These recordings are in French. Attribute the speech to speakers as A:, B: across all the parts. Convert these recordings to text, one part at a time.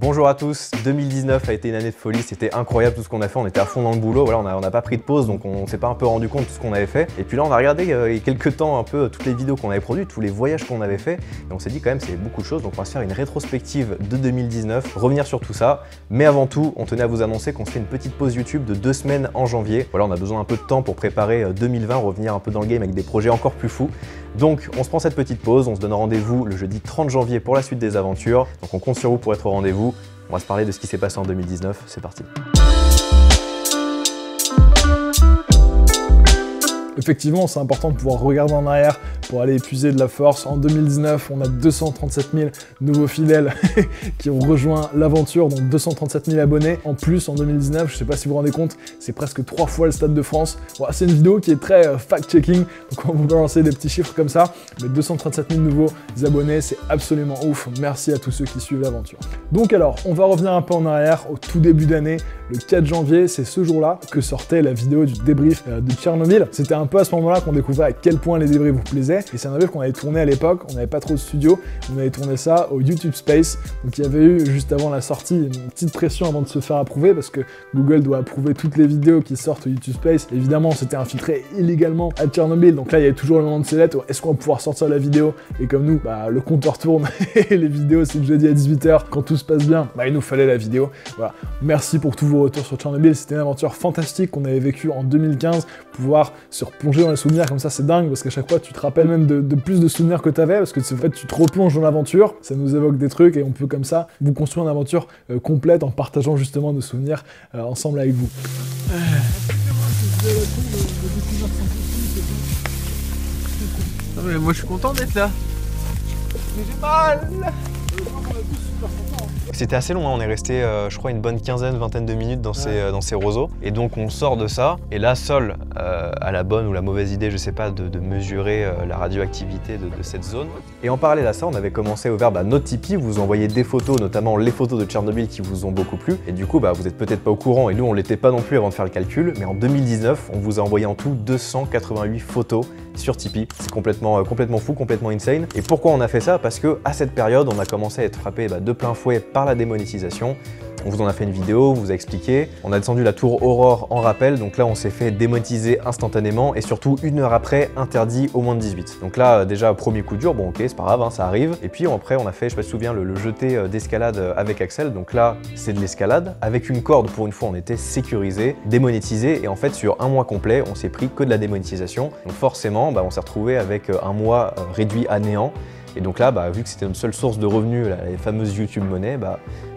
A: Bonjour à tous, 2019 a été une année de folie, c'était incroyable tout ce qu'on a fait, on était à fond dans le boulot, voilà, on n'a pas pris de pause donc on s'est pas un peu rendu compte de tout ce qu'on avait fait. Et puis là on a regardé il y a quelques temps un peu toutes les vidéos qu'on avait produites, tous les voyages qu'on avait fait, et on s'est dit quand même c'est beaucoup de choses, donc on va se faire une rétrospective de 2019, revenir sur tout ça. Mais avant tout, on tenait à vous annoncer qu'on se fait une petite pause YouTube de 2 semaines en janvier. Voilà, on a besoin un peu de temps pour préparer 2020, revenir un peu dans le game avec des projets encore plus fous. Donc on se prend cette petite pause, on se donne rendez-vous le jeudi 30 janvier pour la suite des aventures. Donc on compte sur vous pour être au rendez-vous. On va se parler de ce qui s'est passé en 2019, c'est parti.
B: Effectivement, c'est important de pouvoir regarder en arrière pour aller épuiser de la force. En 2019, on a 237 000 nouveaux fidèles qui ont rejoint l'aventure, donc 237 000 abonnés. En plus, en 2019, je ne sais pas si vous vous rendez compte, c'est presque 3 fois le Stade de France. Bon, c'est une vidéo qui est très fact-checking, donc on va vous balancer des petits chiffres comme ça. Mais 237 000 nouveaux abonnés, c'est absolument ouf. Merci à tous ceux qui suivent l'aventure. Donc alors, on va revenir un peu en arrière, au tout début d'année. Le 4 janvier, c'est ce jour-là que sortait la vidéo du débrief de Tchernobyl. C'était un peu à ce moment-là qu'on découvrait à quel point les débriefs vous plaisaient. Et c'est un débrief qu'on avait tourné à l'époque, on n'avait pas trop de studio, on avait tourné ça au YouTube Space. Donc il y avait eu, juste avant la sortie, une petite pression avant de se faire approuver, parce que Google doit approuver toutes les vidéos qui sortent au YouTube Space. Évidemment, c'était infiltré illégalement à Tchernobyl, donc là il y avait toujours le moment de ces lettres, est-ce qu'on va pouvoir sortir la vidéo? Et comme nous, le compteur tourne, et les vidéos c'est le jeudi à 18 h, quand tout se passe bien, il nous fallait la vidéo. Voilà, merci pour tous vos retours sur Tchernobyl, c'était une aventure fantastique qu'on avait vécue en 2015, pouvoir se replonger dans les souvenirs comme ça, c'est dingue, parce qu'à chaque fois tu te rappelles même de plus de souvenirs que tu avais, parce que en fait tu te replonges dans l'aventure, ça nous évoque des trucs, et on peut comme ça vous construire une aventure complète en partageant justement nos souvenirs ensemble avec vous.
C: Non mais moi je suis content d'être là. Mais j'ai mal.
A: C'était assez long, hein. On est resté, je crois, une bonne vingtaine de minutes dans ces roseaux. Et donc on sort de ça, et là, Sol a la bonne ou la mauvaise idée, je sais pas, de mesurer la radioactivité de cette zone. Et en parallèle à ça, on avait commencé à ouvrir notre Tipeee, vous envoyez des photos, notamment les photos de Tchernobyl qui vous ont beaucoup plu. Et du coup, vous êtes peut-être pas au courant, et nous on l'était pas non plus avant de faire le calcul, mais en 2019, on vous a envoyé en tout 288 photos sur Tipeee. C'est complètement fou, complètement insane. Et pourquoi on a fait ça? Parce que à cette période, on a commencé à être frappé de plein fouet par la démonétisation. On vous en a fait une vidéo, on vous a expliqué. On a descendu la tour Aurore en rappel, donc là on s'est fait démonétiser instantanément et surtout 1 heure après, interdit au moins de 18. Donc là déjà premier coup dur, bon ok c'est pas grave, hein, ça arrive. Et puis après on a fait, je sais pas si tu te souviens, le jeté d'escalade avec Axel. Donc là c'est de l'escalade, avec une corde pour une fois on était sécurisé, démonétisé, et en fait sur un mois complet on s'est pris que de la démonétisation. Donc forcément on s'est retrouvé avec un mois réduit à néant. Et donc là, vu que c'était notre seule source de revenus, les fameuses YouTube Money,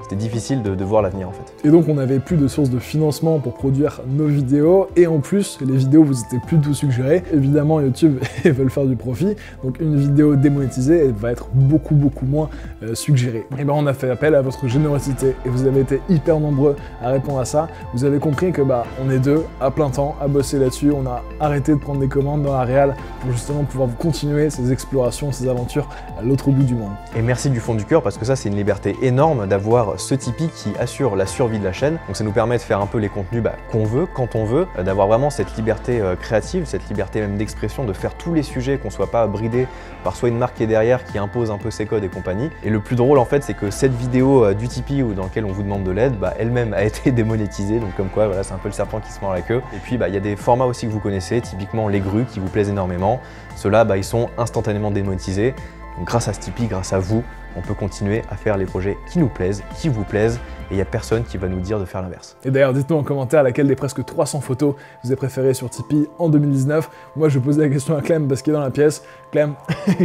A: c'était difficile de voir l'avenir en fait.
B: Et donc on n'avait plus de source de financement pour produire nos vidéos, et en plus les vidéos vous étaient plus tout suggérées. Évidemment YouTube ils veulent faire du profit, donc une vidéo démonétisée elle va être beaucoup moins suggérée. Et on a fait appel à votre générosité, et vous avez été hyper nombreux à répondre à ça. Vous avez compris que on est deux à plein temps à bosser là-dessus, on a arrêté de prendre des commandes dans la réal pour justement pouvoir vous continuer ces explorations, ces aventures à l'autre bout du monde.
A: Et merci du fond du cœur, parce que ça c'est une liberté énorme d'avoir ce Tipeee qui assure la survie de la chaîne. Donc ça nous permet de faire un peu les contenus qu'on veut, quand on veut, d'avoir vraiment cette liberté créative, cette liberté même d'expression, de faire tous les sujets, qu'on soit pas bridé par soit une marque qui est derrière qui impose un peu ses codes et compagnie. Et le plus drôle en fait, c'est que cette vidéo du Tipeee dans laquelle on vous demande de l'aide, elle-même a été démonétisée, donc comme quoi voilà, c'est un peu le serpent qui se mord la queue. Et puis il y a des formats aussi que vous connaissez, typiquement les grues qui vous plaisent énormément. Ceux-là ils sont instantanément démonétisés. Donc grâce à ce Tipeee, grâce à vous, on peut continuer à faire les projets qui nous plaisent, qui vous plaisent, et il n'y a personne qui va nous dire de faire l'inverse.
B: Et d'ailleurs, dites-nous en commentaire laquelle des presque 300 photos vous avez préférées sur Tipeee en 2019. Moi, je vais poser la question à Clem parce qu'il est dans la pièce. Clem,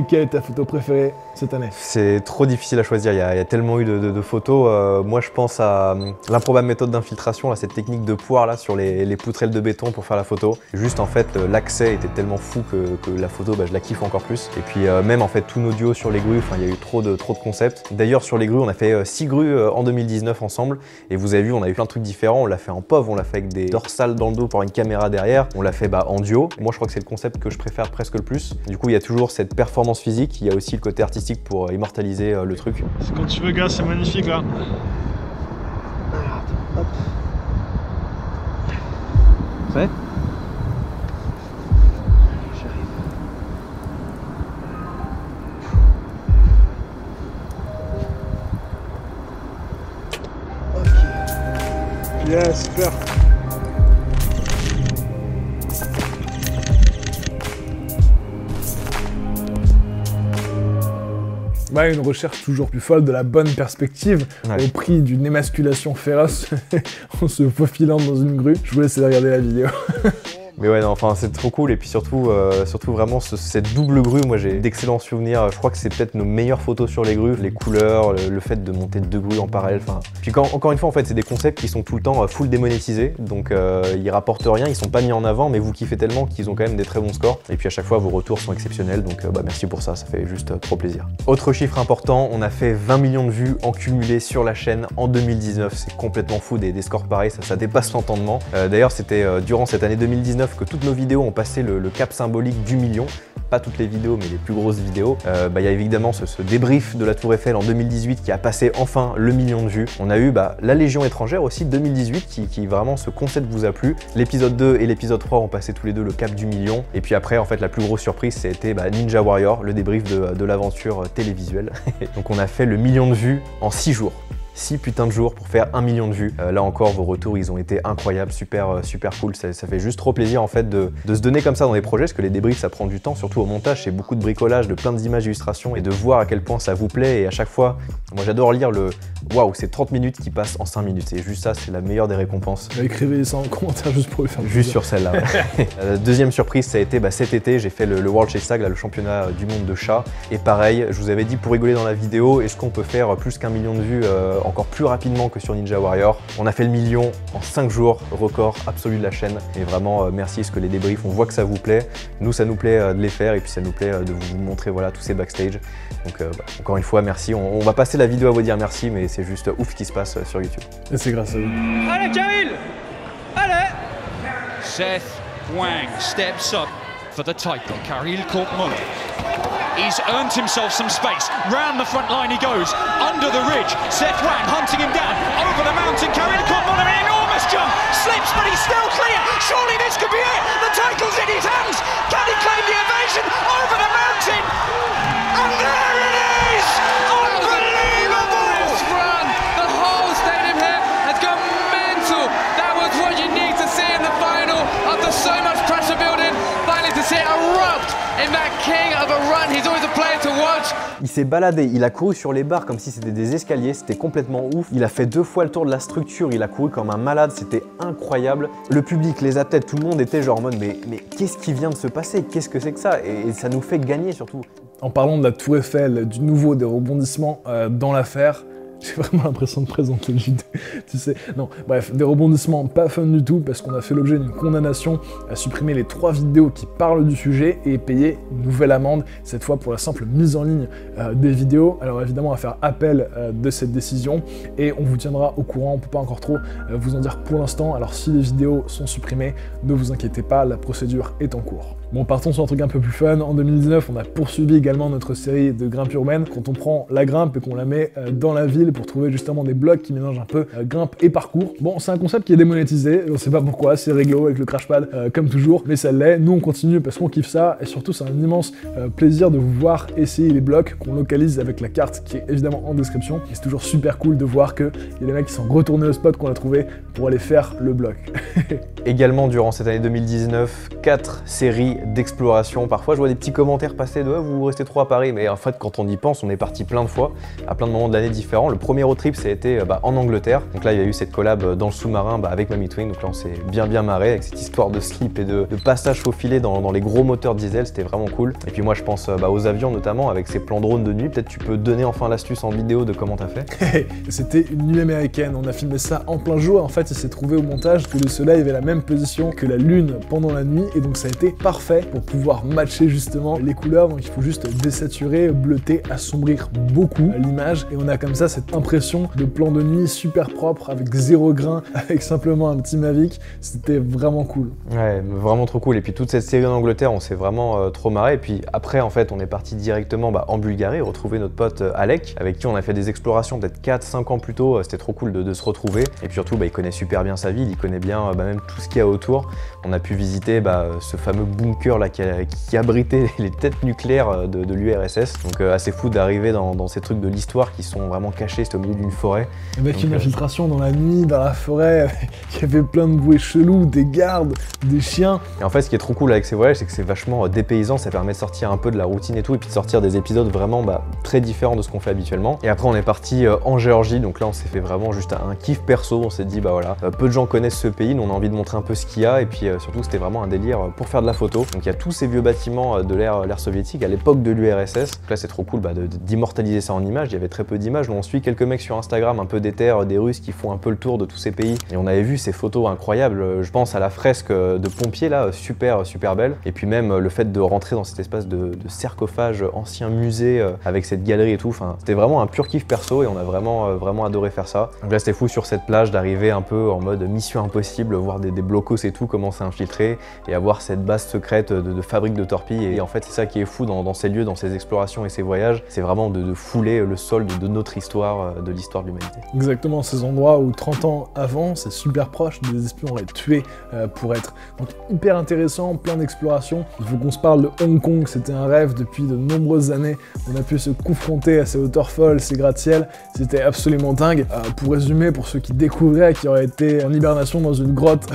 B: quelle est ta photo préférée cette année?
A: C'est trop difficile à choisir, il y a tellement eu de photos. Moi, je pense à l'improbable méthode d'infiltration, cette technique de poire là, sur les poutrelles de béton pour faire la photo. Juste en fait, l'accès était tellement fou que la photo, je la kiffe encore plus. Et puis même en fait, tous nos duos sur les grues, il y a eu trop de concepts. D'ailleurs, sur les grues, on a fait 6 grues en 2019 ensemble. Et vous avez vu, on a eu plein de trucs différents. On l'a fait en POV, on l'a fait avec des dorsales dans le dos pour une caméra derrière. On l'a fait en duo. Moi, je crois que c'est le concept que je préfère presque le plus. Du coup, il y a toujours cette performance physique. Il y a aussi le côté artistique pour immortaliser le truc.
D: Quand tu veux, gars, c'est magnifique là.
C: Hop. Prêt?
B: Yeah, super. Ouais, une recherche toujours plus folle de la bonne perspective au prix d'une émasculation féroce en se faufilant dans une grue. Je vous laisse aller regarder la vidéo.
A: Mais ouais, non, enfin c'est trop cool et puis surtout vraiment cette double grue, moi j'ai d'excellents souvenirs. Je crois que c'est peut-être nos meilleures photos sur les grues, les couleurs, le fait de monter 2 grues en parallèle. Enfin, puis encore une fois en fait c'est des concepts qui sont tout le temps full démonétisés, donc ils rapportent rien, ils sont pas mis en avant, mais vous kiffez tellement qu'ils ont quand même des très bons scores. Et puis à chaque fois vos retours sont exceptionnels, donc merci pour ça, ça fait juste trop plaisir. Autre chiffre important, on a fait 20 millions de vues en cumulé sur la chaîne en 2019, c'est complètement fou des scores pareils, ça dépasse l'entendement. D'ailleurs c'était durant cette année 2019 que toutes nos vidéos ont passé le cap symbolique du million. Pas toutes les vidéos, mais les plus grosses vidéos. Il y a évidemment ce débrief de la Tour Eiffel en 2018 qui a passé enfin le million de vues. On a eu la Légion étrangère aussi 2018 qui vraiment ce concept vous a plu. L'épisode 2 et l'épisode 3 ont passé tous les deux le cap du million. Et puis après en fait la plus grosse surprise c'était Ninja Warrior, le débrief de l'aventure télévisuelle. Donc on a fait le million de vues en 6 jours. 6 putains de jours pour faire 1 million de vues. Là encore, vos retours, ils ont été incroyables, super cool. Ça fait juste trop plaisir en fait de se donner comme ça dans des projets, parce que les débriefs, ça prend du temps, surtout au montage, c'est beaucoup de bricolage, de plein d'images d'illustrations et de voir à quel point ça vous plaît. Et à chaque fois, moi j'adore lire le waouh, c'est 30 minutes qui passent en 5 minutes. Et juste ça, c'est la meilleure des récompenses.
B: Écrivez ça en commentaire juste pour le faire.
A: Juste sur celle-là. Ouais. Deuxième surprise, ça a été cet été, j'ai fait le World Chase Tag, le championnat du monde de chat. Et pareil, je vous avais dit pour rigoler dans la vidéo, est-ce qu'on peut faire plus qu'1 million de vues encore plus rapidement que sur Ninja Warrior. On a fait le million en 5 jours, record absolu de la chaîne. Et vraiment merci, parce que les débriefs, on voit que ça vous plaît. Nous, ça nous plaît de les faire et puis ça nous plaît de vous montrer voilà, tous ces backstage. Donc encore une fois, merci. On va passer la vidéo à vous dire merci, mais c'est juste ouf ce qui se passe sur YouTube.
B: Et c'est grâce à vous.
E: Allez, Khalil! Allez! Seth Wang steps up for the title. Khalil Korkmaz. He's earned himself some space. Round the front line he goes, under the ridge. Seth Wang hunting him down, over the mountain. Khalil Korkmaz, an enormous jump, slips, but he's still clear. Surely this could be it. The title's in his hands. Can he claim the evasion over the mountain? And there it is! Unbelievable!
F: Run. The whole stadium here has gone mental. That was what you need to see in the final. After so much pressure building, finally to see it erupt in that king of a run. He's always a player to watch.
A: Il s'est baladé, il a couru sur les barres comme si c'était des escaliers, c'était complètement ouf. Il a fait 2 fois le tour de la structure, il a couru comme un malade, c'était incroyable. Le public, les athlètes, tout le monde était genre en mode mais qu'est-ce qui vient de se passer? Qu'est-ce que c'est que ça? Et ça nous fait gagner surtout.
B: En parlant de la Tour Eiffel, du nouveau, des rebondissements dans l'affaire, j'ai vraiment l'impression de présenter le JT, tu sais. Non, bref, des rebondissements pas fun du tout parce qu'on a fait l'objet d'une condamnation à supprimer les 3 vidéos qui parlent du sujet et payer une nouvelle amende, cette fois pour la simple mise en ligne des vidéos. Alors évidemment, on va faire appel de cette décision et on vous tiendra au courant. On peut pas encore trop vous en dire pour l'instant. Alors si les vidéos sont supprimées, ne vous inquiétez pas, la procédure est en cours. Bon, partons sur un truc un peu plus fun. En 2019, on a poursuivi également notre série de grimpes urbaines. Quand on prend la grimpe et qu'on la met dans la ville pour trouver justement des blocs qui mélangent un peu grimpe et parcours. Bon, c'est un concept qui est démonétisé, on sait pas pourquoi, c'est réglo avec le crash pad comme toujours, mais ça l'est. Nous on continue parce qu'on kiffe ça et surtout c'est un immense plaisir de vous voir essayer les blocs qu'on localise avec la carte qui est évidemment en description. Et c'est toujours super cool de voir qu'il y a des mecs qui sont retournés au spot qu'on a trouvé pour aller faire le bloc.
A: Également durant cette année 2019, 4 séries d'exploration. Parfois je vois des petits commentaires passer de vous restez trop à Paris, mais en fait quand on y pense, on est parti plein de fois, à plein de moments de l'année différents. Le premier road trip ça a été en Angleterre, donc là il y a eu cette collab dans le sous-marin avec Mamie Twin, donc là on s'est bien marré avec cette histoire de slip et de passage faufilé dans les gros moteurs diesel, c'était vraiment cool. Et puis moi je pense aux avions notamment, avec ces plans drone de nuit, peut-être tu peux donner enfin l'astuce en vidéo de comment t'as fait.
B: C'était une nuit américaine, on a filmé ça en plein jour, en fait il s'est trouvé au montage que le soleil avait la même position que la lune pendant la nuit, et donc ça a été parfait pour pouvoir matcher justement les couleurs, donc il faut juste désaturer, bleuter, assombrir beaucoup l'image, et on a comme ça cette impression de plan de nuit super propre, avec 0 grain, avec simplement un petit Mavic, c'était vraiment cool.
A: Ouais, vraiment trop cool, et puis toute cette série en Angleterre, on s'est vraiment trop marré, et puis après en fait on est parti directement en Bulgarie, retrouver notre pote Alec, avec qui on a fait des explorations peut-être 4-5 ans plus tôt, c'était trop cool de se retrouver, et puis surtout il connaît super bien sa ville, il connaît bien même tous ce qu'il y a autour. On a pu visiter ce fameux bunker là qui abritait les têtes nucléaires de l'URSS. Donc assez fou d'arriver dans ces trucs de l'histoire qui sont vraiment cachés, c'était au milieu d'une forêt.
B: Avec une infiltration dans la nuit, dans la forêt, il y avait plein de bruits chelous, des gardes, des chiens.
A: Et en fait, ce qui est trop cool avec ces voyages, c'est que c'est vachement dépaysant, ça permet de sortir un peu de la routine et tout, et puis de sortir des épisodes vraiment très différents de ce qu'on fait habituellement. Et après, on est parti en Géorgie, donc là, on s'est fait vraiment juste un kiff perso. On s'est dit, voilà, peu de gens connaissent ce pays, nous on a envie de montrer un peu ce qu'il y a, et puis surtout, c'était vraiment un délire pour faire de la photo. Donc il y a tous ces vieux bâtiments de l'ère soviétique à l'époque de l'URSS. Donc là, c'est trop cool d'immortaliser ça en images. Il y avait très peu d'images. Nous, on suit quelques mecs sur Instagram, un peu déter, des Russes qui font un peu le tour de tous ces pays. Et on avait vu ces photos incroyables. Je pense à la fresque de pompiers là, super belle. Et puis même le fait de rentrer dans cet espace de sarcophage ancien musée avec cette galerie et tout. Enfin, c'était vraiment un pur kiff perso et on a vraiment adoré faire ça. Donc là, c'était fou sur cette plage d'arriver un peu en mode mission impossible, voir des blocos et tout, commencer à infiltrer et avoir cette base secrète de fabrique de torpilles. Et en fait, c'est ça qui est fou dans ces lieux, dans ces explorations et ces voyages. C'est vraiment de fouler le sol de notre histoire, de l'histoire de l'humanité.
B: Exactement, ces endroits où 30 ans avant, c'est super proche, des espions auraient tué pour être. Donc hyper intéressant, plein d'explorations. Il faut qu'on se parle de Hong Kong, c'était un rêve depuis de nombreuses années. On a pu se confronter à ces hauteurs folles, ces gratte-ciel, c'était absolument dingue. Pour résumer, pour ceux qui découvraient, qui auraient été en hibernation dans une grotte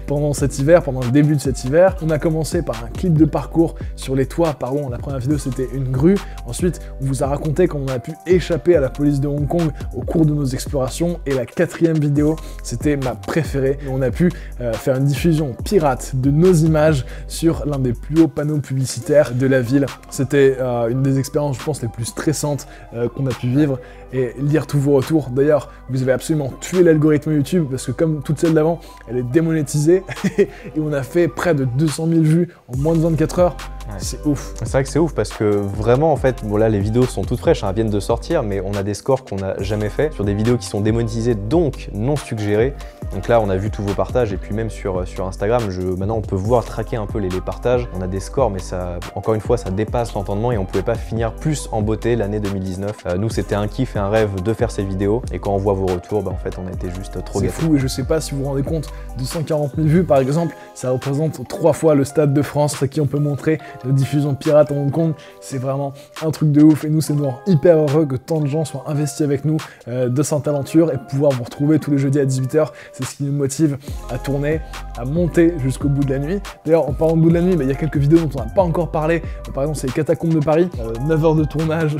B: pendant cet hiver, pendant le début de cet hiver, on a commencé par un clip de parcours sur les toits. Pardon, la première vidéo c'était une grue. Ensuite, on vous a raconté comment on a pu échapper à la police de Hong Kong au cours de nos explorations. Et la 4e vidéo, c'était ma préférée. On a pu faire une diffusion pirate de nos images sur l'un des plus hauts panneaux publicitaires de la ville. C'était une des expériences, je pense, les plus stressantes qu'on a pu vivre. Et lire tous vos retours. D'ailleurs, vous avez absolument tué l'algorithme YouTube parce que comme toutes celles d'avant, elle est démonétisée et on a fait près de 200 000 vues en moins de 24 heures. Ouais. C'est ouf.
A: C'est vrai que c'est ouf parce que vraiment, en fait, bon là, les vidéos sont toutes fraîches, elles viennent de sortir, mais on a des scores qu'on n'a jamais fait sur des vidéos qui sont démonétisées, donc non suggérées. Donc là, on a vu tous vos partages et puis même sur Instagram, maintenant on peut voir traquer un peu les partages. On a des scores, mais ça, encore une fois, ça dépasse l'entendement et on pouvait pas finir plus en beauté l'année 2019. Nous, c'était un kiff et un rêve de faire ces vidéos et quand on voit vos retours, en fait, on a été juste trop gâtés.
B: C'est fou et je sais pas si vous vous rendez compte, 240 000 vues par exemple, ça représente 3 fois le Stade de France à qui on peut montrer la diffusion pirate en Hong Kong. C'est vraiment un truc de ouf et nous, c'est nous rend hyper heureux que tant de gens soient investis avec nous de cette aventure et pouvoir vous retrouver tous les jeudis à 18h. C'est ce qui nous motive à tourner, à monter jusqu'au bout de la nuit. D'ailleurs, en parlant de bout de la nuit, il y a quelques vidéos dont on n'a pas encore parlé. Par exemple, c'est les Catacombes de Paris, 9 heures de tournage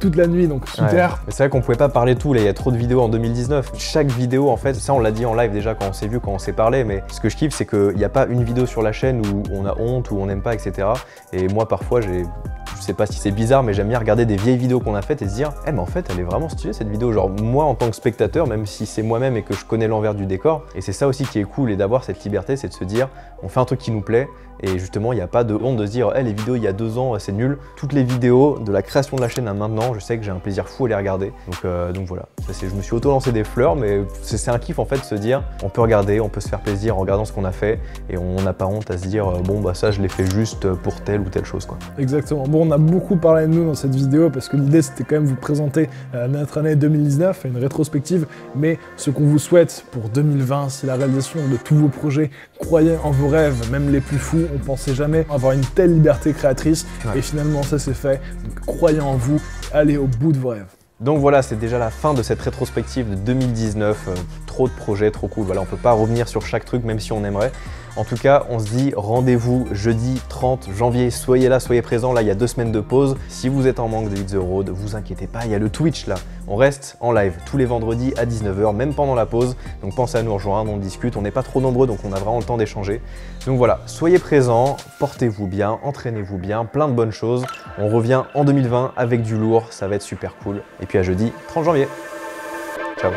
B: toute la nuit, donc super.
A: Ouais. C'est vrai qu'on pouvait pas parler tout, là, il y a trop de vidéos en 2019. Chaque vidéo, en fait, ça on l'a dit en live déjà quand on s'est vu, quand on s'est parlé, mais ce que je kiffe, c'est qu'il n'y a pas une vidéo sur la chaîne où on a honte, où on n'aime pas, etc. Et moi, parfois, je sais pas si c'est bizarre, mais j'aime bien regarder des vieilles vidéos qu'on a faites et se dire « Eh mais en fait, elle est vraiment stylée cette vidéo ». Genre moi, en tant que spectateur, même si c'est moi-même et que je connais l'envers du décor, et c'est ça aussi qui est cool et d'avoir cette liberté, c'est de se dire « On fait un truc qui nous plaît ». Et justement, il n'y a pas de honte de se dire les vidéos il y a 2 ans, c'est nul. Toutes les vidéos de la création de la chaîne à maintenant, je sais que j'ai un plaisir fou à les regarder. Donc voilà, je me suis auto-lancé des fleurs, mais c'est un kiff en fait de se dire on peut regarder, on peut se faire plaisir en regardant ce qu'on a fait et on n'a pas honte à se dire ça je l'ai fait juste pour telle ou telle chose quoi.
B: Exactement. Bon, on a beaucoup parlé de nous dans cette vidéo parce que l'idée c'était quand même vous présenter notre année 2019, une rétrospective, mais ce qu'on vous souhaite pour 2020, c'est la réalisation de tous vos projets. Croyez en vos rêves, même les plus fous. On pensait jamais avoir une telle liberté créatrice et finalement ça c'est fait. Donc croyez en vous, allez au bout de vos rêves.
A: Donc voilà, c'est déjà la fin de cette rétrospective de 2019. Trop de projets, trop cool. Voilà, on peut pas revenir sur chaque truc même si on aimerait. En tout cas, on se dit rendez-vous jeudi 30 janvier. Soyez là, soyez présents. Là, il y a 2 semaines de pause. Si vous êtes en manque de Hit the Road, vous inquiétez pas, il y a le Twitch là. On reste en live tous les vendredis à 19h, même pendant la pause. Donc pensez à nous rejoindre, on discute. On n'est pas trop nombreux, donc on a vraiment le temps d'échanger. Donc voilà, soyez présents, portez-vous bien, entraînez-vous bien, plein de bonnes choses. On revient en 2020 avec du lourd, ça va être super cool. Et puis à jeudi 30 janvier. Ciao.